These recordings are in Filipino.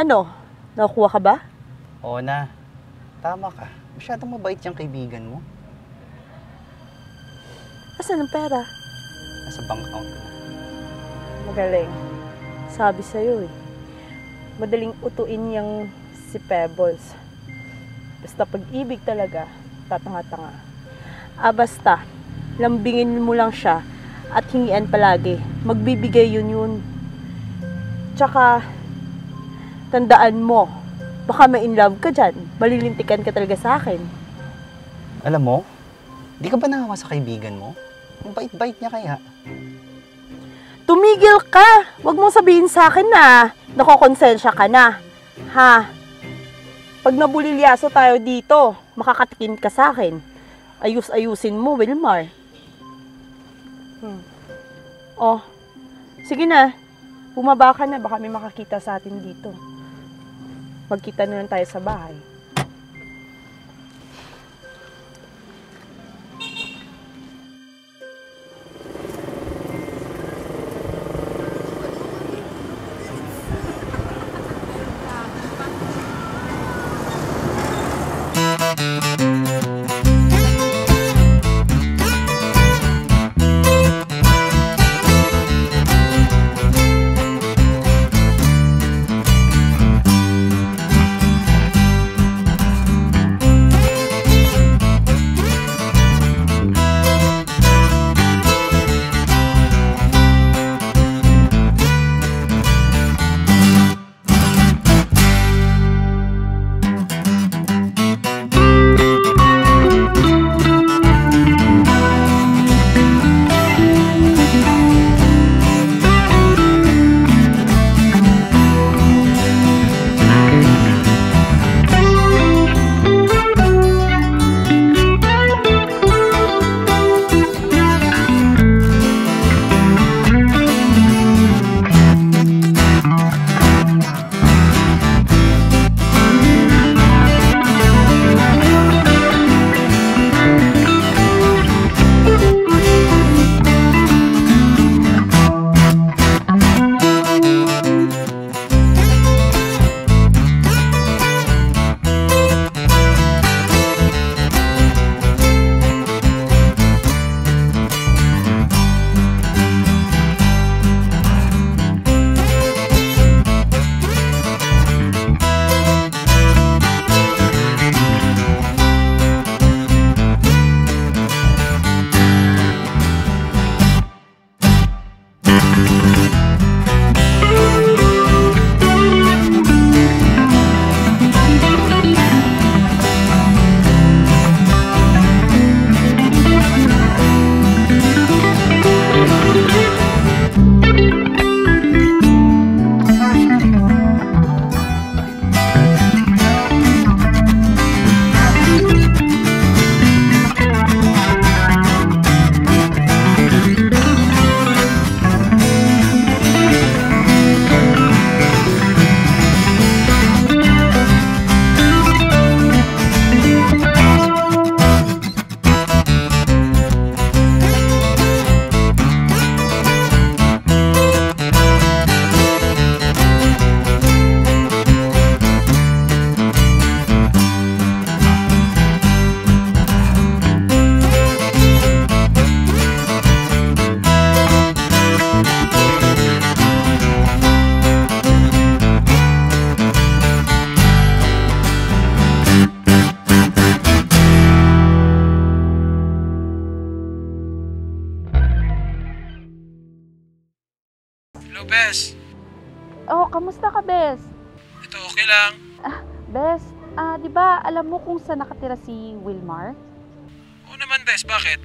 Ano? Nakuha ka ba? Oo na. Tama ka. Masyadong mabait yung kaibigan mo. Asan ang pera? Nasa bank account ko na. Magaling. Sabi sa'yo eh. Madaling utuin yung si Pebbles. Basta pag-ibig talaga, tatanga-tanga. Basta, lambingin mo lang siya at hingian palagi. Magbibigay yun. Tsaka, tandaan mo, baka ma-in love ka dyan. Malilintikan ka talaga sa akin. Alam mo, di ka ba nakawa sa kaibigan mo? Ang bait-bait niya kaya. Tumigil ka! Huwag mong sabihin sa akin na nakokonsensya ka na. Ha? Pag nabulilyaso tayo dito, makakatikim ka sa akin. Ayus-ayusin mo, Wilmar. Oh, sige na. Bumaba ka na, baka may makakita sa atin dito. Magkita na lang tayo sa bahay. Hello, Bes. Oh, kamusta ka, Bes? Ito, okay lang. Bes, di ba alam mo kung saan nakatira si Wilmar? Oo naman, Bes. Bakit?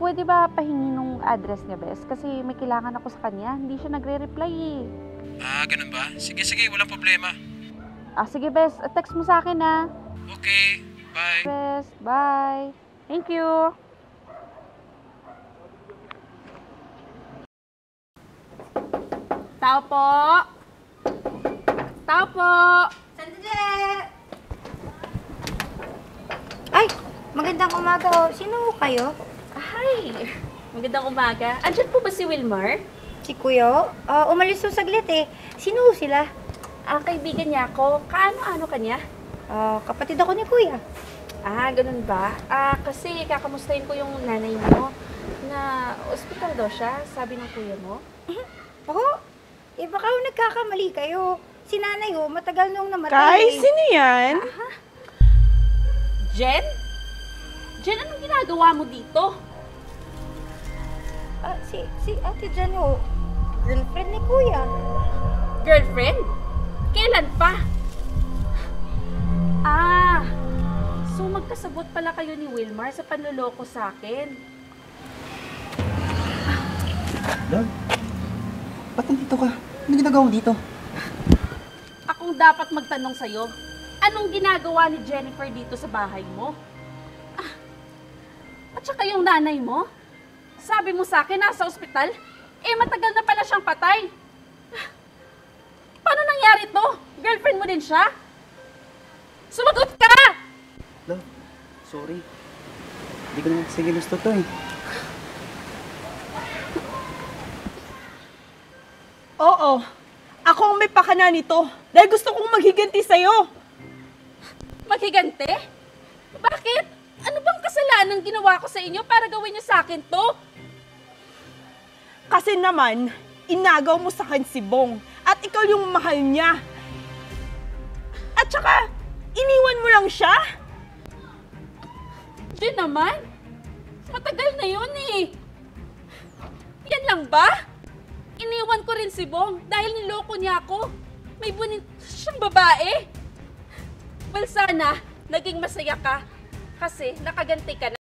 Pwede ba pahingi nung address niya, Bes? Kasi may kailangan ako sa kanya. Hindi siya nagre-reply eh. Ganun ba? Sige, walang problema. Sige, Bes. Text mo sa akin, ha? Okay, bye. Bes, bye. Thank you. Tao po! Tao po! Sandali! Ay! Magandang umaga ho. Sino kayo? Hi! Magandang umaga. Andyan po ba si Wilmar? Si Kuya? Umalis ho saglit eh. Sino sila? Kaibigan niya ako. Kaano-ano kanya? Kapatid ako ni kuya. Ganun ba? Kasi kakamustahin ko yung nanay mo na ospital daw siya, sabi ng kuya mo. Oo? Baka nagkakamali kayo. Si nanay matagal nung namatay. Kay, sino yan? Jen? Jen, anong ginagawa mo dito? Si Ate Jan girlfriend ni kuya. Girlfriend? Kailan pa? So magkasabot pala kayo ni Wilmar sa panloloko sa akin. Love, ba't nandito ka? Ano ginagawa mo dito? Akong dapat magtanong sa'yo, anong ginagawa ni Jennifer dito sa bahay mo? At saka yung nanay mo? Sabi mo sa akin, nasa ospital? Matagal na pala siyang patay. Paano nangyari to? Girlfriend mo din siya? Sumagot ka! Love, sorry. Hindi ko naman kasi gusto to eh. Oo. Ako ang may pakana nito. Dahil gusto kong maghiganti sa'yo. Maghigante? Bakit? Ano bang kasalanan ginawa ko sa inyo para gawin niyo sa akin to? Kasi naman, inagaw mo sa akin si Bong. At ikaw yung mahal niya. At saka, iniwan mo lang siya? Di naman. Matagal na yun eh. Yan lang ba? Iniwan ko rin si Bong dahil niloko niya ako. May bunin siyang babae. Well, sana naging masaya ka kasi nakaganti ka na.